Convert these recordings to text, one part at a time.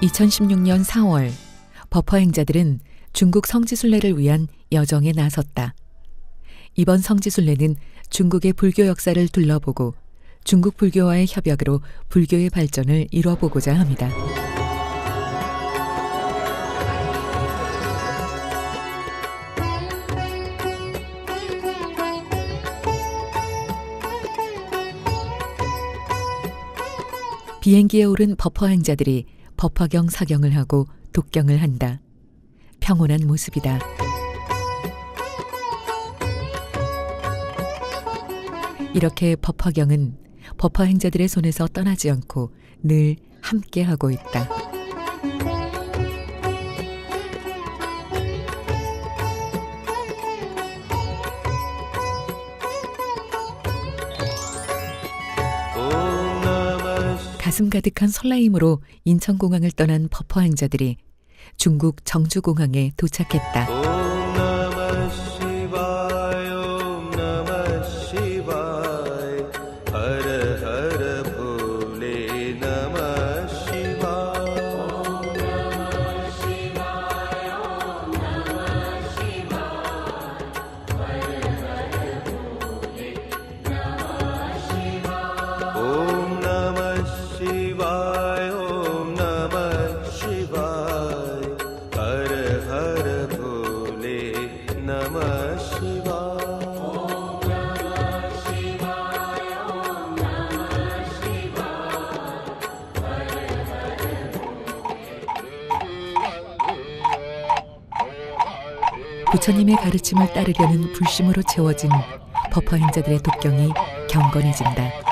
2016년 4월 버퍼 행자들은 중국 성지순례를 위한 여정에 나섰다. 이번 성지순례는 중국의 불교 역사를 둘러보고 중국 불교와의 협약으로 불교의 발전을 이뤄보고자 합니다. 비행기에 오른 버퍼 행자들이 법화경 사경을 하고 독경을 한다. 평온한 모습이다. 이렇게 법화경은 버퍼 행자들의 손에서 떠나지 않고 늘 함께하고 있다. 가슴 가득한 설레임으로 인천공항을 떠난 버퍼 행자들이 중국 정주공항에 도착했다. 부처님의 가르침을 따르려는 불심으로 채워진 버퍼 행자들의 독경이 경건해진다.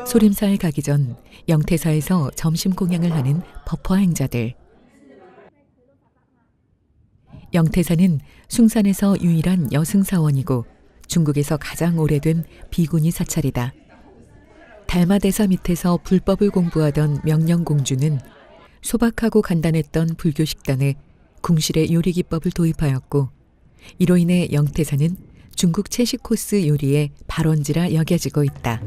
소림사에 가기 전 영태사에서 점심 공양을 하는 버퍼 행자들. 영태사는 숭산에서 유일한 여승사원이고 중국에서 가장 오래된 비구니 사찰이다. 달마대사 밑에서 불법을 공부하던 명령공주는 소박하고 간단했던 불교 식단에 궁실의 요리 기법을 도입하였고, 이로 인해 영태사는 중국 채식 코스 요리의 발원지라 여겨지고 있다.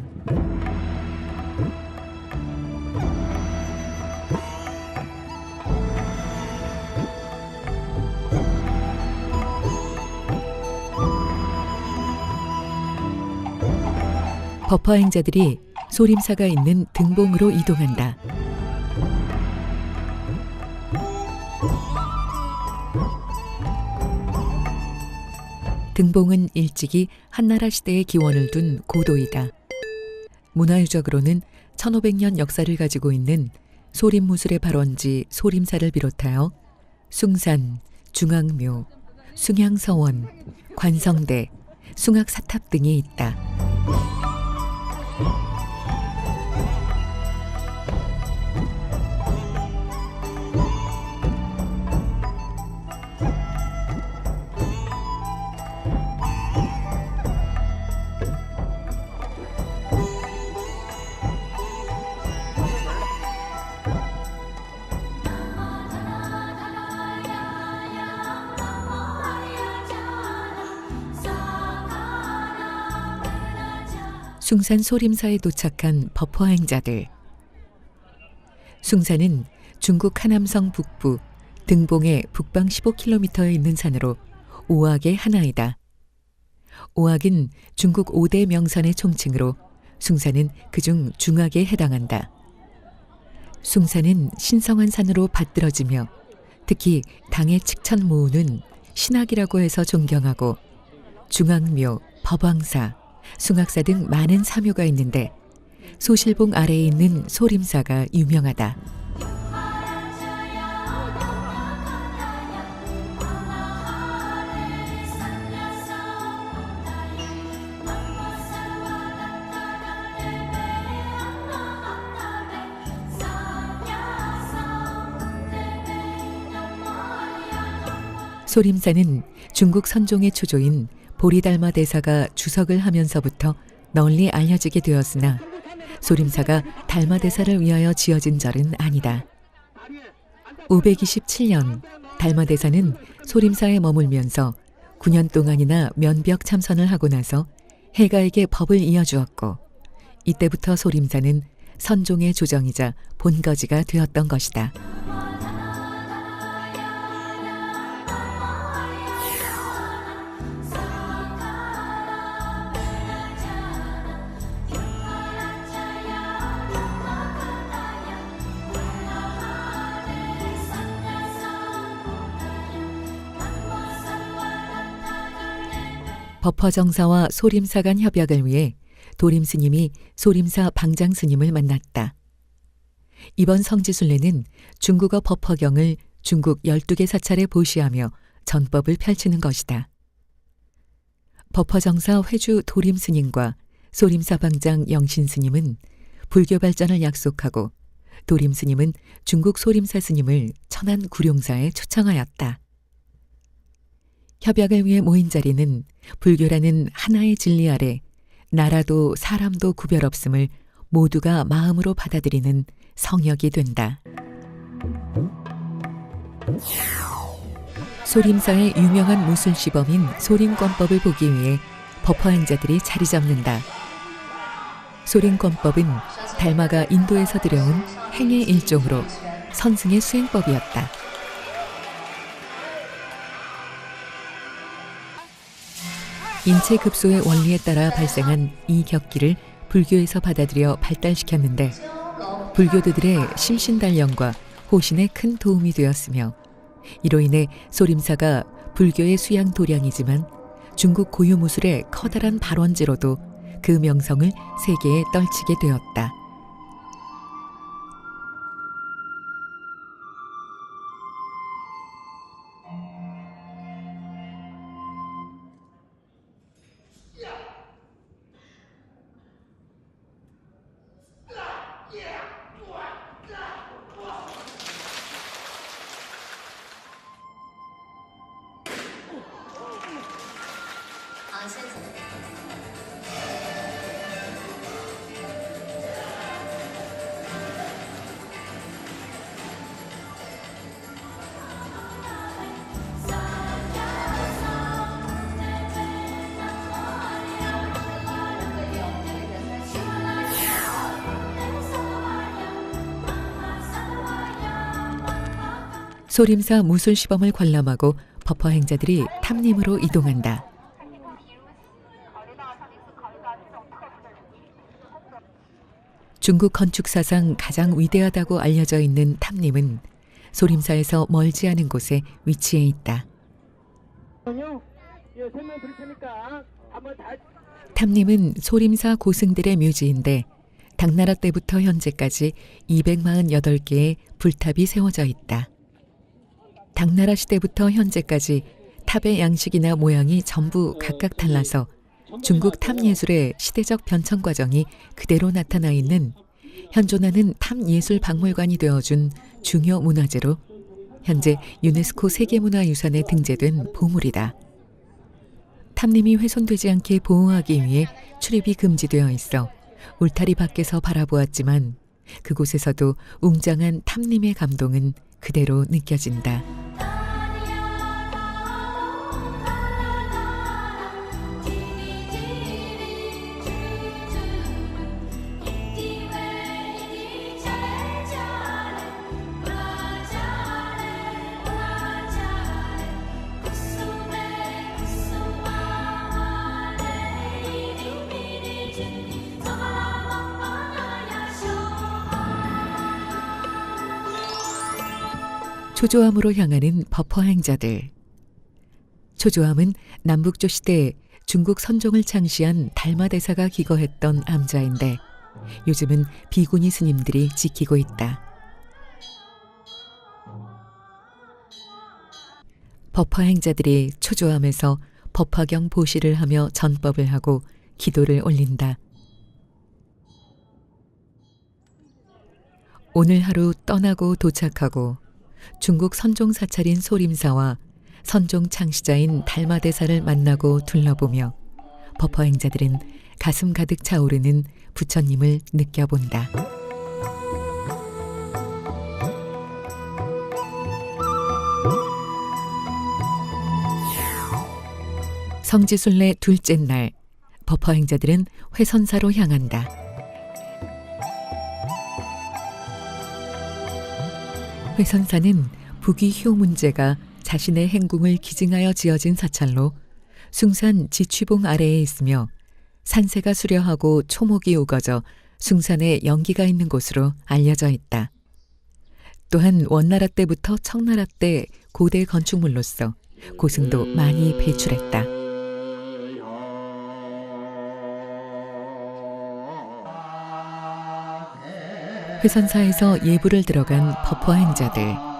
버퍼 행자들이 소림사가 있는 등봉으로 이동한다. 등봉은 일찍이 한나라 시대의 기원을 둔 고도이다. 문화유적으로는 1500년 역사를 가지고 있는 소림무술의 발원지 소림사를 비롯하여 숭산, 중앙묘, 숭향서원, 관성대, 숭악사탑 등이 있다. 숭산 소림사에 도착한 버퍼 행자들. 숭산은 중국 하남성 북부 등봉의 북방 15km에 있는 산으로 오악의 하나이다. 오악은 중국 5대 명산의 총칭으로 숭산은 그중 중악에 해당한다. 숭산은 신성한 산으로 받들어지며 특히 당의 칙천 모우는 신학이라고 해서 존경하고 중앙묘, 법왕사, 숭악사 등 많은 사묘가 있는데 소실봉 아래에 있는 소림사가 유명하다. 소림사는 중국 선종의 초조인 보리달마 대사가 주석을 하면서부터 널리 알려지게 되었으나 소림사가 달마대사를 위하여 지어진 절은 아니다. 527년 달마대사는 소림사에 머물면서 9년 동안이나 면벽 참선을 하고 나서 해가에게 법을 이어주었고, 이때부터 소림사는 선종의 조정이자 본거지가 되었던 것이다. 법화정사와 소림사 간 협약을 위해 도림스님이 소림사 방장스님을 만났다. 이번 성지순례는 중국어 법화경을 중국 12개 사찰에 보시하며 전법을 펼치는 것이다. 법화정사 회주 도림스님과 소림사 방장 영신스님은 불교 발전을 약속하고, 도림스님은 중국 소림사 스님을 천안 구룡사에 초청하였다. 협약을 위해 모인 자리는 불교라는 하나의 진리 아래 나라도 사람도 구별 없음을 모두가 마음으로 받아들이는 성역이 된다. 소림사의 유명한 무술시범인 소림권법을 보기 위해 법화행자들이 자리 잡는다. 소림권법은 달마가 인도에서 들여온 행의 일종으로 선승의 수행법이었다. 인체급소의 원리에 따라 발생한 이 격기를 불교에서 받아들여 발달시켰는데, 불교도들의 심신단련과 호신에 큰 도움이 되었으며, 이로 인해 소림사가 불교의 수양 도량이지만 중국 고유 무술의 커다란 발원지로도 그 명성을 세계에 떨치게 되었다. 소림사 무술시범을 관람하고 법화행자들이 탐림으로 이동한다. 중국 건축사상 가장 위대하다고 알려져 있는 탐림은 소림사에서 멀지 않은 곳에 위치해 있다. 탐림은 소림사 고승들의 묘지인데, 당나라 때부터 현재까지 248개의 불탑이 세워져 있다. 당나라 시대부터 현재까지 탑의 양식이나 모양이 전부 각각 달라서 중국 탑예술의 시대적 변천 과정이 그대로 나타나 있는 현존하는 탑예술박물관이 되어준 중요 문화재로 현재 유네스코 세계문화유산에 등재된 보물이다. 탑림이 훼손되지 않게 보호하기 위해 출입이 금지되어 있어 울타리 밖에서 바라보았지만 그곳에서도 웅장한 탑림의 감동은 그대로 느껴진다. 초조함으로 향하는 법화행자들. 초조함은 남북조 시대 중국 선종을 창시한 달마대사가 기거했던 암자인데, 요즘은 비구니 스님들이 지키고 있다. 법화행자들이 초조함에서 법화경 보시를 하며 전법을 하고 기도를 올린다. 오늘 하루 떠나고 도착하고 중국 선종 사찰인 소림사와 선종 창시자인 달마대사를 만나고 둘러보며 법화행자들은 가슴 가득 차오르는 부처님을 느껴본다. 성지순례 둘째 날, 법화행자들은 회선사로 향한다. 회선사는 부귀효 문제가 자신의 행궁을 기증하여 지어진 사찰로 숭산 지취봉 아래에 있으며 산세가 수려하고 초목이 우거져 숭산에 연기가 있는 곳으로 알려져 있다. 또한 원나라 때부터 청나라 때 고대 건축물로서 고승도 많이 배출했다. 회선사에서 예불을 들어간 법화행자들.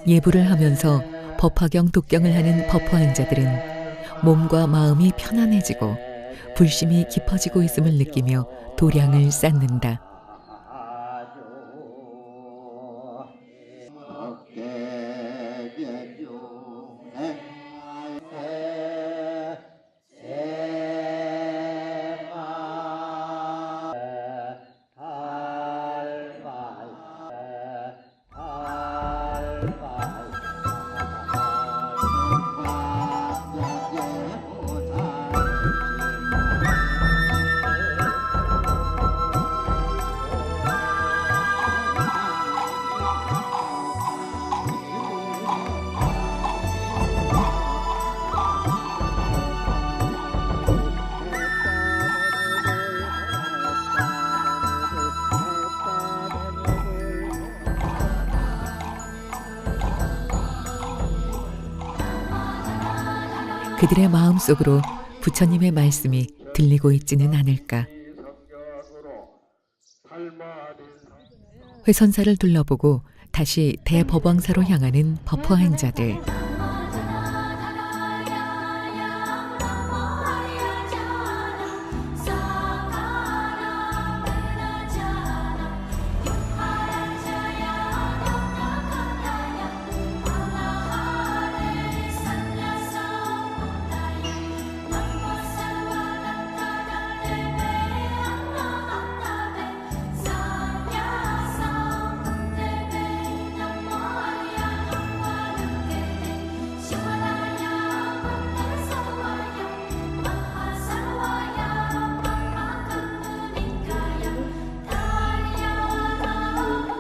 예불을 하면서 법화경 독경을 하는 법화행자들은 몸과 마음이 편안해지고 불심이 깊어지고 있음을 느끼며 도량을 쌓는다. 그들의 마음속으로 부처님의 말씀이 들리고 있지는 않을까. 회선사를 둘러보고 다시 대법왕사로 향하는 법화행자들.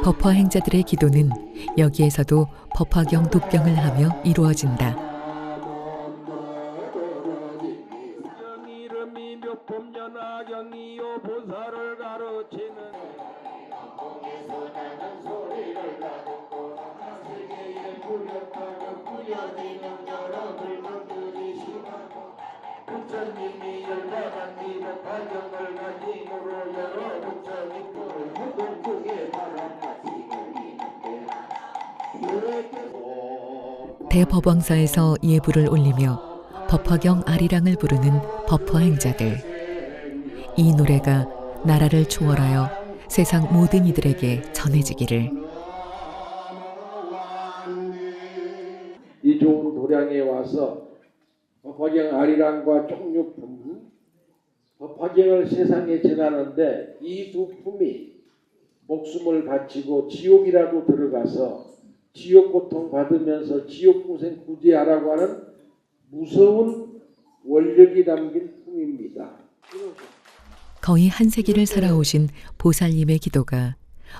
법화행자들의 기도는 여기에서도 법화경 독경을 하며 이루어진다. 대법왕사에서 예불을 올리며 법화경 아리랑을 부르는 법화행자들. 이 노래가 나라를 초월하여 세상 모든 이들에게 전해지기를. 이 좋은 도량에 와서 법화경 아리랑과 총육품, 법화경을 세상에 전하는데 이 두 품이 목숨을 바치고 지옥이라도 들어가서 지옥 고통 받으면서 지옥 공생 구제하라고 하는 무서운 원력이 담긴 품입니다. 거의 한 세기를 살아오신 보살님의 기도가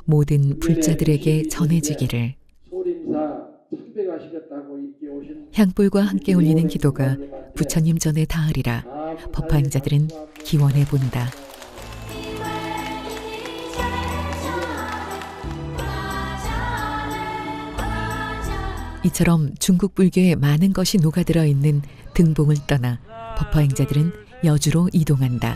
모든 불자들에게 전해지기를. 향불과 함께 올리는 기도가 부처님 전에 닿으리라 법화행자들은 기원해 본다. 이처럼 중국 불교에 많은 것이 녹아들어 있는 등봉을 떠나 법화행자들은 여주로 이동한다.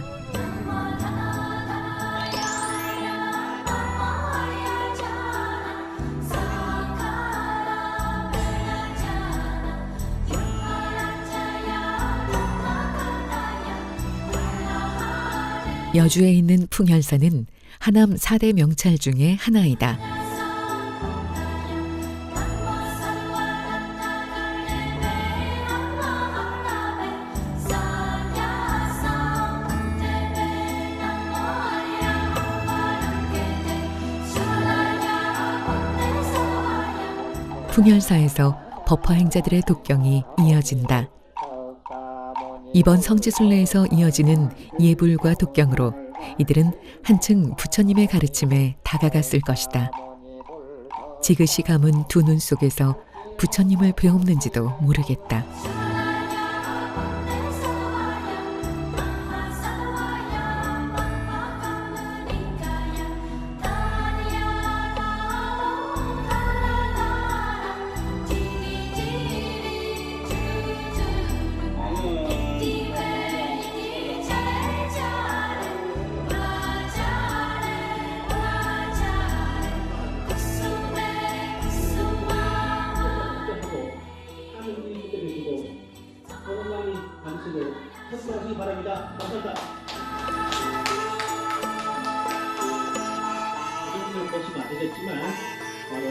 여주에 있는 풍열사는 하남 4대 명찰 중의 하나이다. 풍열사에서 법화 행자들의 독경이 이어진다. 이번 성지순례에서 이어지는 예불과 독경으로 이들은 한층 부처님의 가르침에 다가갔을 것이다. 지그시 감은 두 눈 속에서 부처님을 배웠는지도 모르겠다. 하시기 바랍니다. 감사합니다. 이분을 보시면 안 되겠지만 바로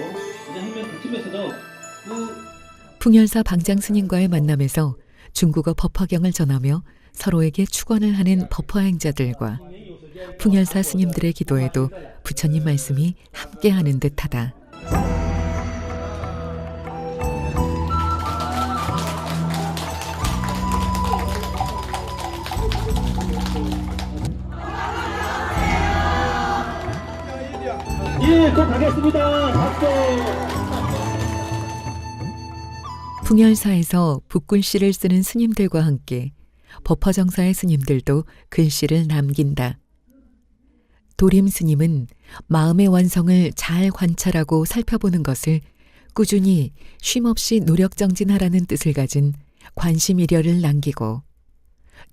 이제 한면 그쯤에서도 풍열사 방장 스님과의 만남에서 중국어 법화경을 전하며 서로에게 축원을 하는 법화행자들과 풍열사 스님들의 기도에도 부처님 말씀이 함께하는 듯하다. 예, 곧 가겠습니다. 박수. 풍열사에서 붓글씨를 쓰는 스님들과 함께 법화정사의 스님들도 글씨를 남긴다. 도림 스님은 마음의 완성을 잘 관찰하고 살펴보는 것을 꾸준히 쉼없이 노력정진하라는 뜻을 가진 관심일여를 남기고,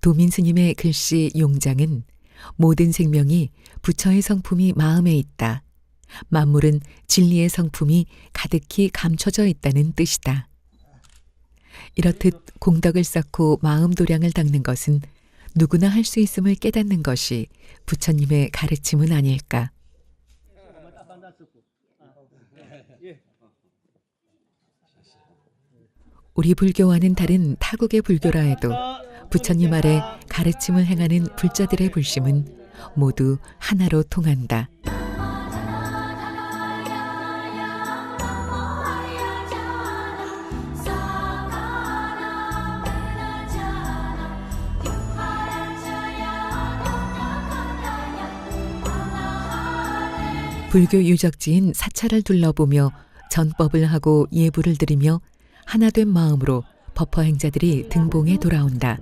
도민 스님의 글씨 용장은 모든 생명이 부처의 성품이 마음에 있다. 만물은 진리의 성품이 가득히 감춰져 있다는 뜻이다. 이렇듯 공덕을 쌓고 마음 도량을 닦는 것은 누구나 할 수 있음을 깨닫는 것이 부처님의 가르침은 아닐까. 우리 불교와는 다른 타국의 불교라 해도 부처님 아래 가르침을 행하는 불자들의 불심은 모두 하나로 통한다. 불교 유적지인 사찰을 둘러보며 전법을 하고 예불을 드리며 하나된 마음으로 법화행자들이 등봉에 돌아온다.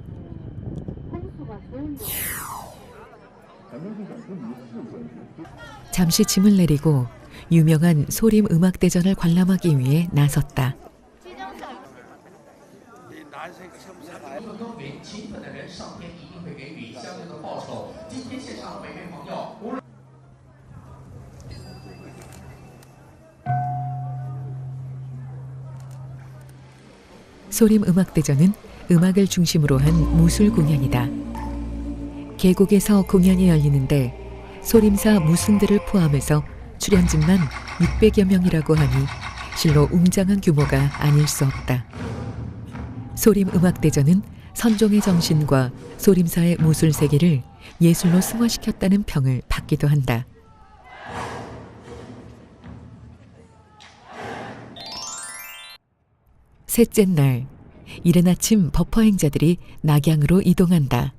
잠시 짐을 내리고 유명한 소림 음악대전을 관람하기 위해 나섰다. 소림 음악대전은 음악을 중심으로 한 무술 공연이다. 계곡에서 공연이 열리는데 소림사 무승들을 포함해서 출연진만 600여 명이라고 하니 실로 웅장한 규모가 아닐 수 없다. 소림 음악대전은 선종의 정신과 소림사의 무술 세계를 예술로 승화시켰다는 평을 받기도 한다. 셋째 날, 이른 아침 법화행자들이 낙양으로 이동한다.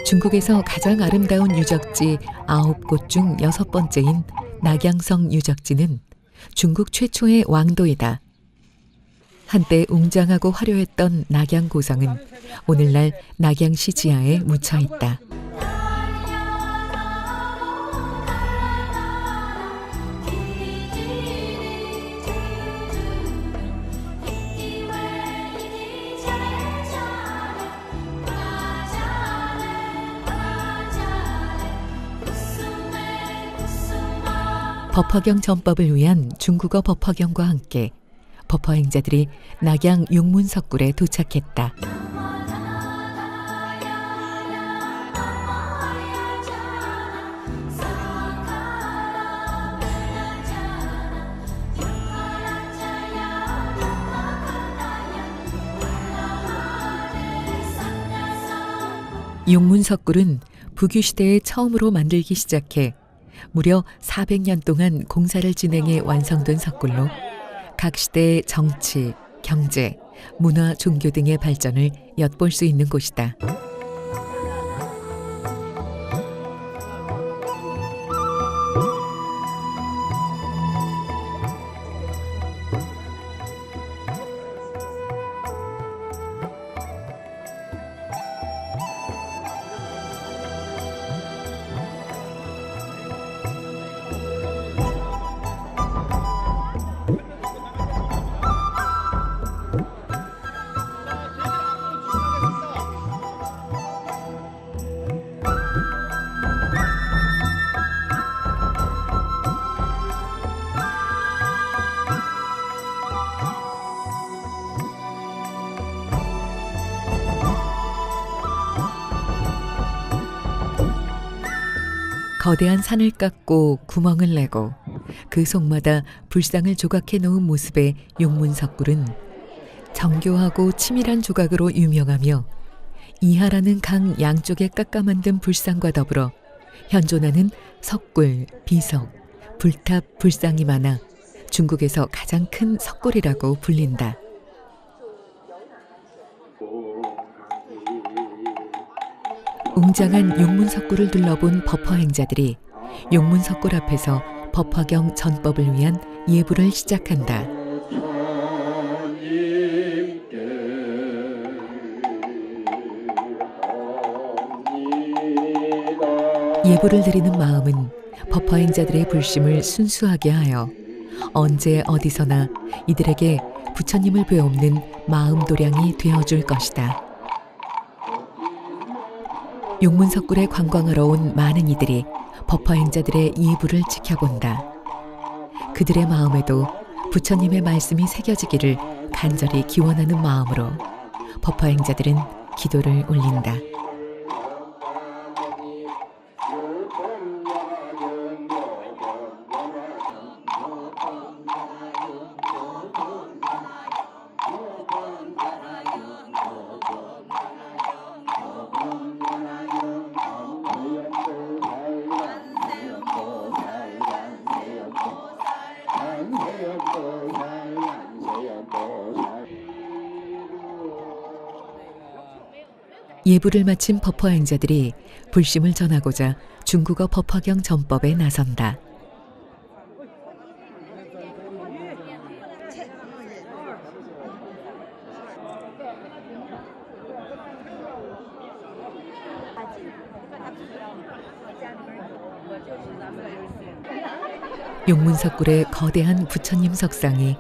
중국에서 가장 아름다운 유적지 9곳 중 6번째인 낙양성 유적지는 중국 최초의 왕도이다. 한때 웅장하고 화려했던 낙양고성은 오늘날 낙양시 지하에 묻혀 있다. 법화경 전법을 위한 중국어 법화경과 함께 법화행자들이 낙양 용문석굴에 도착했다. 용문석굴은 부귀시대에 처음으로 만들기 시작해 무려 400년 동안 공사를 진행해 완성된 석굴로 각 시대의 정치, 경제, 문화, 종교 등의 발전을 엿볼 수 있는 곳이다. 거대한 산을 깎고 구멍을 내고 그 속마다 불상을 조각해 놓은 모습의 용문석굴은 정교하고 치밀한 조각으로 유명하며 이하라는 강 양쪽에 깎아 만든 불상과 더불어 현존하는 석굴, 비석, 불탑, 불상이 많아 중국에서 가장 큰 석굴이라고 불린다. 웅장한 용문석굴을 둘러본 법화행자들이 용문석굴 앞에서 법화경 전법을 위한 예불을 시작한다. 예불을 드리는 마음은 법화행자들의 불심을 순수하게 하여 언제 어디서나 이들에게 부처님을 배움는 마음 도량이 되어줄 것이다. 용문석굴에 관광하러 온 많은 이들이 법화행자들의 예불을 지켜본다. 그들의 마음에도 부처님의 말씀이 새겨지기를 간절히 기원하는 마음으로 법화행자들은 기도를 올린다. 예불을 마친 법화행자들이 불심을 전하고자 중국어 법화경 전법에 나선다. 용문석굴의 거대한 부처님 석상이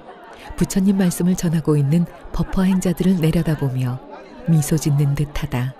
부처님 말씀을 전하고 있는 법화행자들을 내려다보며 미소 짓는 듯하다.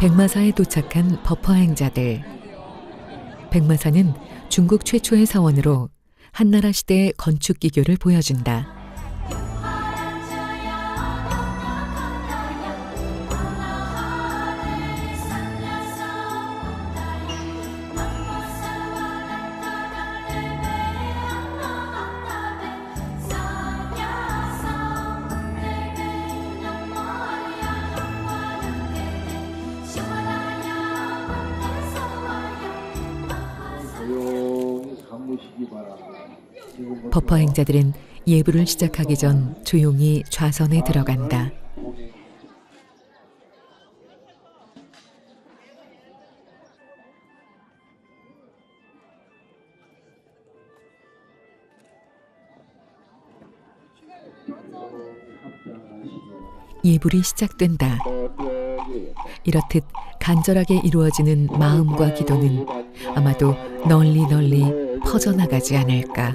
백마사에 도착한 법화행자들. 백마사는 중국 최초의 사원으로 한나라 시대의 건축 기교를 보여준다. 법화행자들은 예불을 시작하기 전 조용히 좌선에 들어간다. 예불이 시작된다. 이렇듯 간절하게 이루어지는 마음과 기도는 아마도 널리 퍼져나가지 않을까.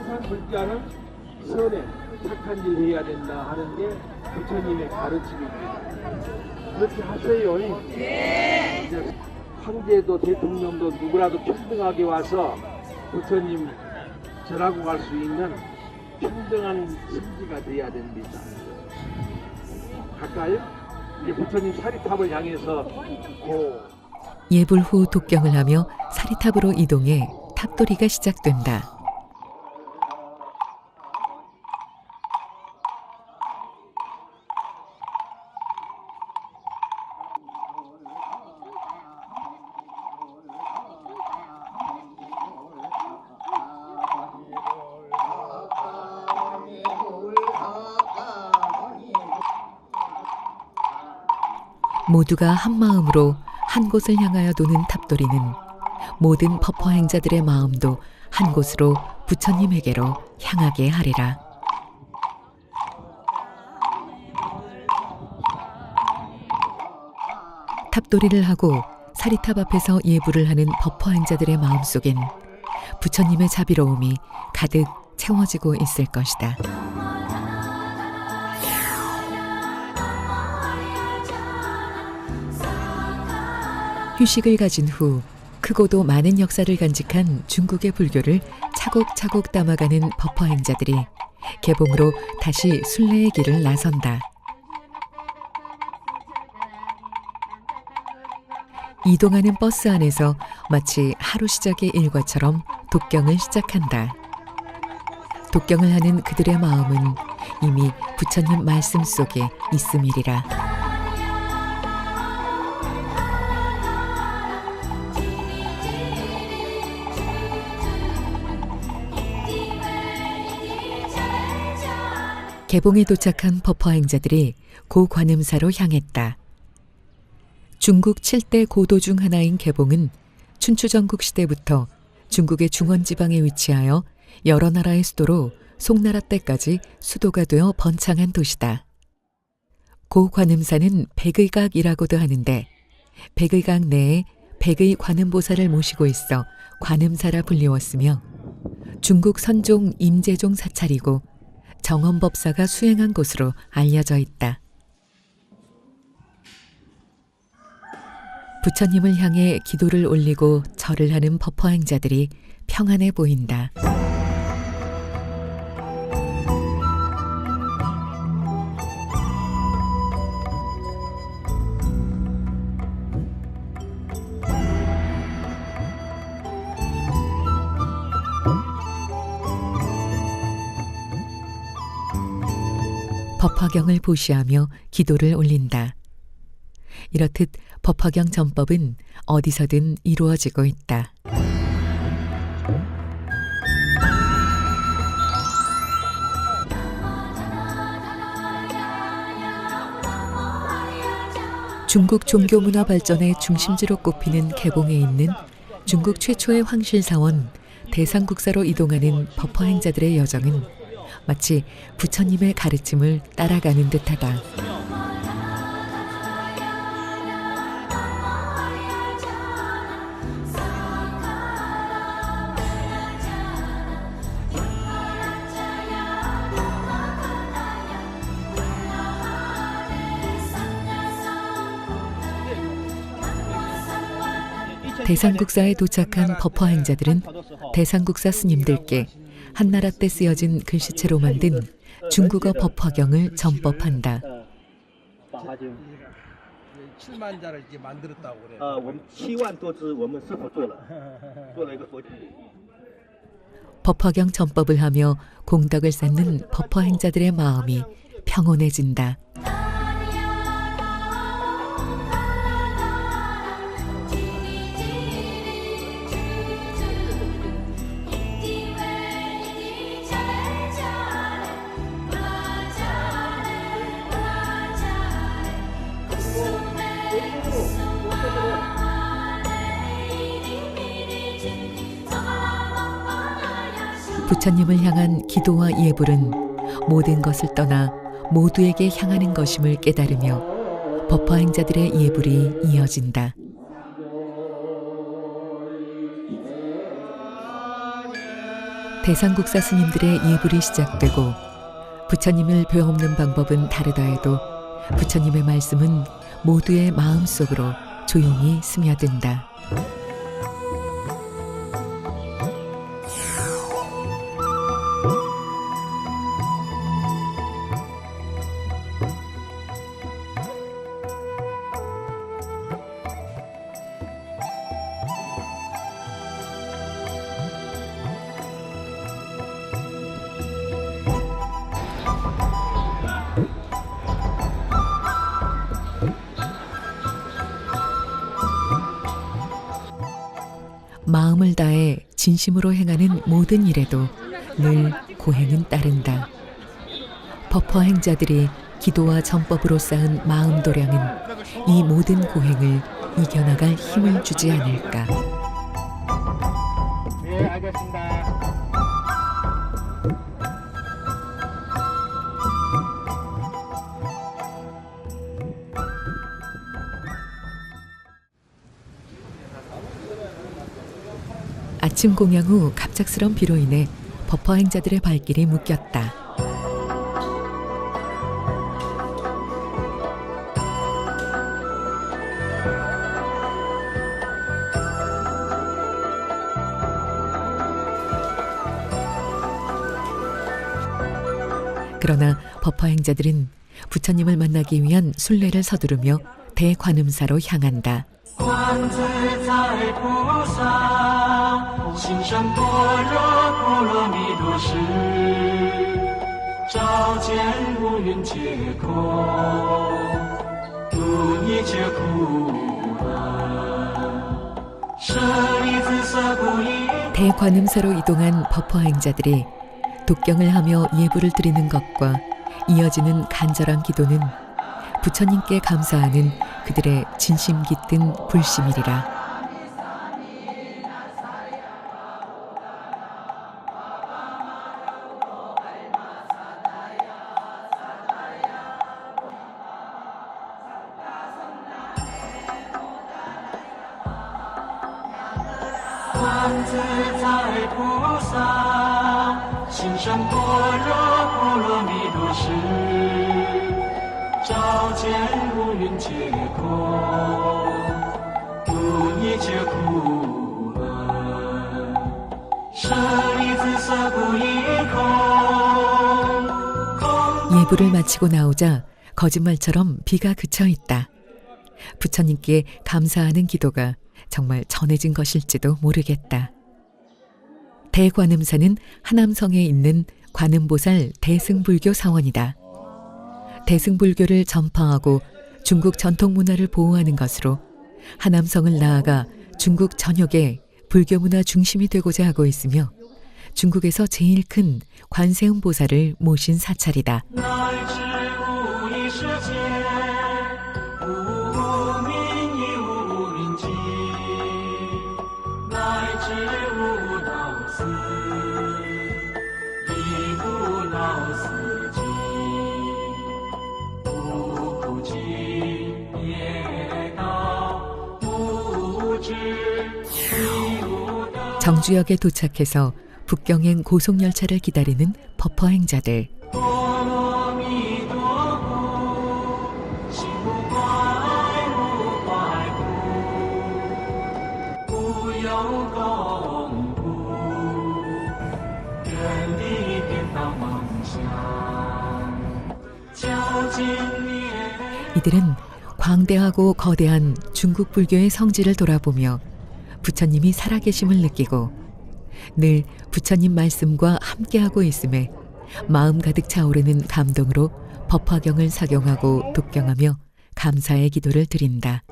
항상 불자는 선에 착한 일 해야 된다 하는 게 부처님의 가르침입니다. 그렇게 하세요. 이제 황제도 대통령도 누구라도 평등하게 와서 부처님 절하고 갈 수 있는 평등한 심지가 돼야 됩니다. 갈까요? 이제 부처님 사리탑을 향해서 예불 후 독경을 하며 사리탑으로 이동해 탑돌이가 시작된다. 모두가 한 마음으로 한 곳을 향하여 도는 탑돌이는 모든 법화행자들의 마음도 한 곳으로 부처님에게로 향하게 하리라. 탑돌이를 하고 사리탑 앞에서 예불을 하는 법화행자들의 마음속엔 부처님의 자비로움이 가득 채워지고 있을 것이다. 휴식을 가진 후 크고도 많은 역사를 간직한 중국의 불교를 차곡차곡 담아가는 법화행자들이 개봉으로 다시 순례의 길을 나선다. 이동하는 버스 안에서 마치 하루 시작의 일과처럼 독경을 시작한다. 독경을 하는 그들의 마음은 이미 부처님 말씀 속에 있음이리라. 개봉에 도착한 법화행자들이 고관음사로 향했다. 중국 7대 고도 중 하나인 개봉은 춘추전국 시대부터 중국의 중원지방에 위치하여 여러 나라의 수도로 송나라 때까지 수도가 되어 번창한 도시다. 고관음사는 백의각이라고도 하는데 백의각 내에 백의 관음보살을 모시고 있어 관음사라 불리웠으며 중국 선종 임재종 사찰이고 정엄법사가 수행한 곳으로 알려져 있다. 부처님을 향해 기도를 올리고 절을 하는 법화행자들이 평안해 보인다. 법화경을 보시하며 기도를 올린다. 이렇듯 법화경 전법은 어디서든 이루어지고 있다. 중국 종교문화 발전의 중심지로 꼽히는 개봉에 있는 중국 최초의 황실사원 대상국사로 이동하는 법화행자들의 여정은 마치 부처님의 가르침을 따라가는 듯하다. 대상국사에 도착한 법화행자들은 대상국사 스님들께 한나라 때 쓰여진 글씨체로 만든 중국어 법화경을 전법한다. 7만 자를 이렇게 만들었다고 그래요. 我们7万多只，我们师傅做了，做了一个佛经。 법화경 전법을 하며 공덕을 쌓는 법화 행자들의 마음이 평온해진다. 부처님을 향한 기도와 예불은 모든 것을 떠나 모두에게 향하는 것임을 깨달으며 법화행자들의 예불이 이어진다. 대상국사 스님들의 예불이 시작되고 부처님을 배워옵는 방법은 다르다 해도 부처님의 말씀은 모두의 마음속으로 조용히 스며든다. 마음을 다해 진심으로 행하는 모든 일에도 늘 고행은 따른다. 법화 행자들이 기도와 전법으로 쌓은 마음 도량은 이 모든 고행을 이겨나갈 힘을 주지 않을까. 네, 알겠습니다. 아침 공양 후 갑작스런 비로 인해 법화 행자들의 발길이 묶였다. 그러나 법화 행자들은 부처님을 만나기 위한 순례를 서두르며 대관음사로 향한다. 观自在菩萨，心生般若波罗蜜多时，照见五蕴皆空，度一切苦难，舍利子色不异。 대관음사로 이동한 법화 행자들이 독경을 하며 예불을 드리는 것과 이어지는 간절한 기도는 부처님께 감사하는 그들의 진심 깃든 불심이리라. 예불을 마치고 나오자 거짓말처럼 비가 그쳐 있다. 부처님께 감사하는 기도가 정말 전해진 것일지도 모르겠다. 대관음사는 하남성에 있는 관음보살 대승불교 사원이다. 대승불교를 전파하고 중국 전통문화를 보호하는 것으로 하남성을 나아가 중국 전역의 불교문화 중심이 되고자 하고 있으며 중국에서 제일 큰 관세음보살을 모신 사찰이다. 정주역에 도착해서 북경행 고속열차를 기다리는 법화 행자들. 이들은 광대하고 거대한 중국 불교의 성지를 돌아보며 부처님이 살아계심을 느끼고 늘 부처님 말씀과 함께하고 있음에 마음 가득 차오르는 감동으로 법화경을 사경하고 독경하며 감사의 기도를 드린다.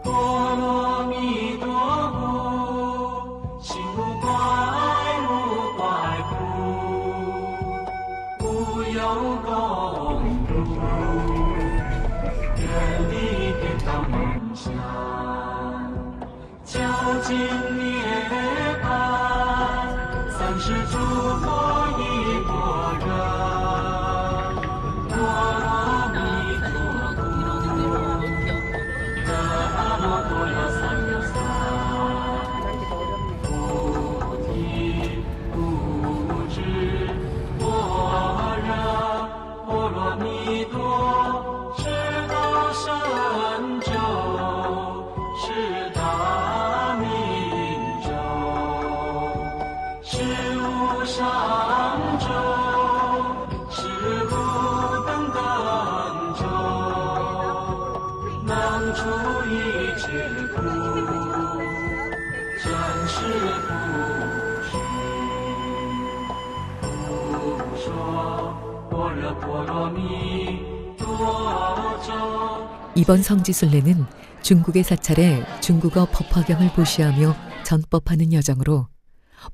이번 성지순례는 중국의 사찰에 중국어 법화경을 보시하며 전법하는 여정으로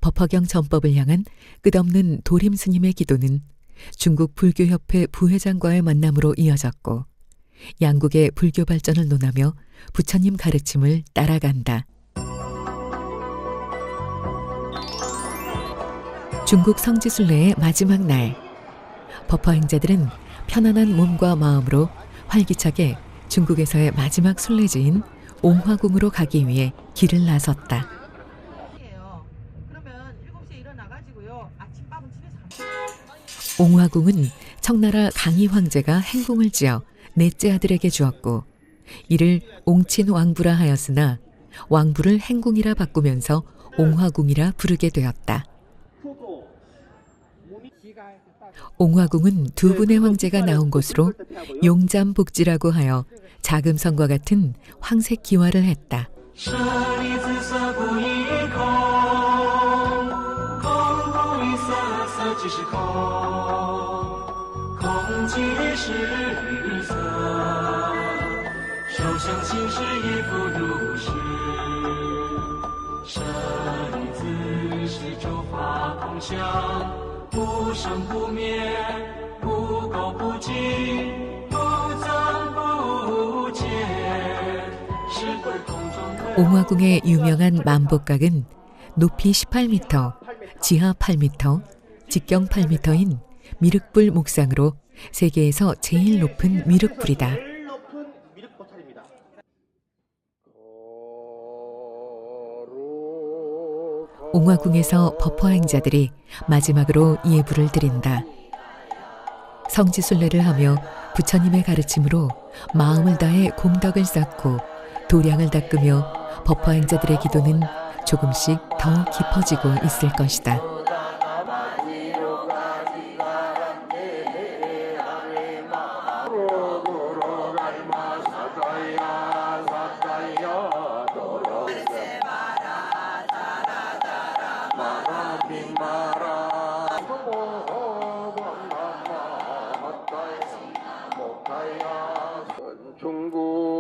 법화경 전법을 향한 끝없는 도림 스님의 기도는 중국 불교협회 부회장과의 만남으로 이어졌고 양국의 불교 발전을 논하며 부처님 가르침을 따라간다. 중국 성지순례의 마지막 날, 법화행자들은 편안한 몸과 마음으로 활기차게 중국에서의 마지막 순례지인 옹화궁으로 가기 위해 길을 나섰다. 옹화궁은 청나라 강희 황제가 행궁을 지어 넷째 아들에게 주었고 이를 옹친 왕부라 하였으나 왕부를 행궁이라 바꾸면서 옹화궁이라 부르게 되었다. 옹화궁은 두 분의 황제가 나온 곳으로 용잠복지라고 하여 자금성과 같은 황색 기와를 했다. 옹화궁의 유명한 만복각은 높이 18m, 지하 8m, 직경 8m인 미륵불 목상으로 세계에서 제일 높은 미륵불이다. 옹화궁에서 법화행자들이 마지막으로 예불을 드린다. 성지순례를 하며 부처님의 가르침으로 마음을 다해 공덕을 쌓고 도량을 닦으며 법화행자들의 기도는 조금씩 더 깊어지고 있을 것이다. 중국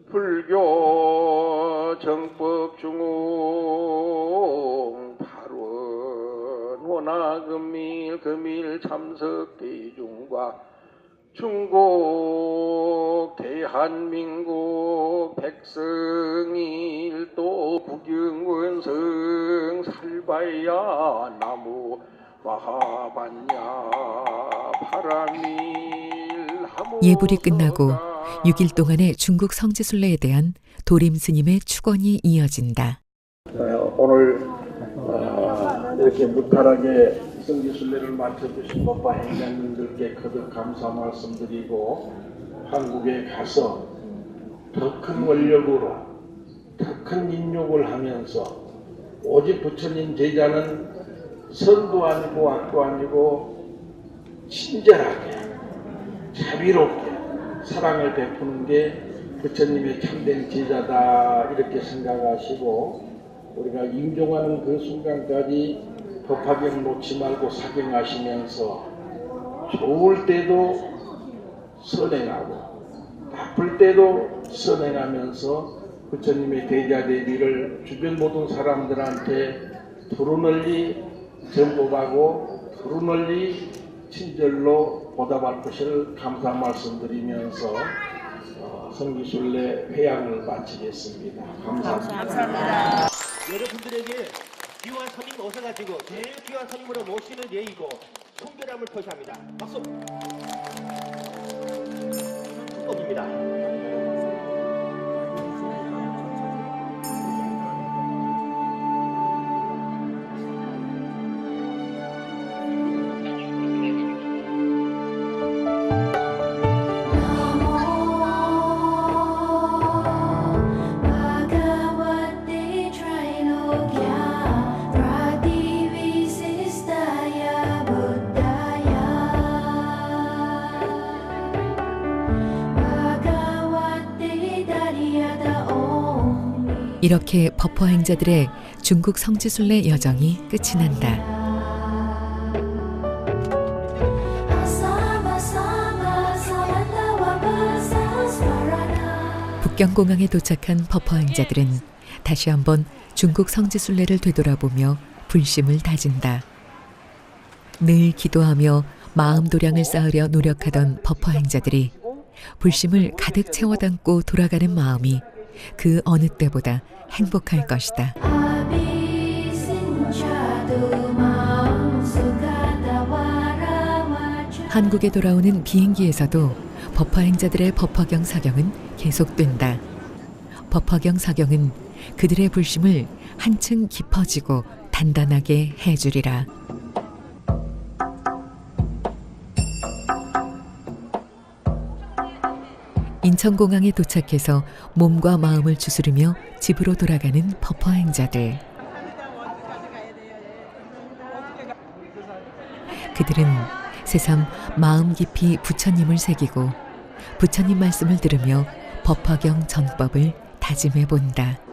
불교 정법 중흥 8원 원화금일 금일 참석 대중과 중국 대한민국 백성일 또 구경원성 살바야 나무 마하반야 바람일 예불이 끝나고 6일 동안의 중국 성지순례에 대한 도림 스님의 축원이 이어진다. 오늘 이렇게 무탈하게 성지순례를 마쳐주신 법화 행자님들께 거듭 감사 말씀드리고 한국에 가서 더 큰 원력으로 더 큰 인욕을 하면서 오직 부처님 제자는 선도 아니고 악도 아니고 친절하게 자비롭게 사랑을 베푸는 게 부처님의 참된 제자다 이렇게 생각하시고 우리가 임종하는 그 순간까지 법화경 놓지 말고 사경하시면서 좋을 때도 선행하고 나쁠 때도 선행하면서 부처님의 대자대비를 주변 모든 사람들한테 두루널리 전복하고 두루널리 친절로 보답할 것을 감사 말씀드리면서 성지순례 회양을 마치겠습니다. 감사합니다. 여러분들에게 귀한 손님 오셔가지고 제일 귀한 손님으로 모시는 예의고 청결함을 표시합니다. 박수! 축복입니다. 이렇게 법화행자들의 중국 성지순례 여정이 끝이 난다. 북경공항에 도착한 법화행자들은 다시 한번 중국 성지순례를 되돌아보며 불심을 다진다. 늘 기도하며 마음 도량을 쌓으려 노력하던 법화행자들이 불심을 가득 채워 담고 돌아가는 마음이 그 어느 때보다 행복할 것이다. 한국에 돌아오는 비행기에서도 법화행자들의 법화경 사경은 계속된다. 법화경 사경은 그들의 불심을 한층 깊어지고 단단하게 해주리라. 인천공항에 도착해서 몸과 마음을 추스르며 집으로 돌아가는 법화행자들. 그들은 새삼 마음 깊이 부처님을 새기고 부처님 말씀을 들으며 법화경 전법을 다짐해 본다.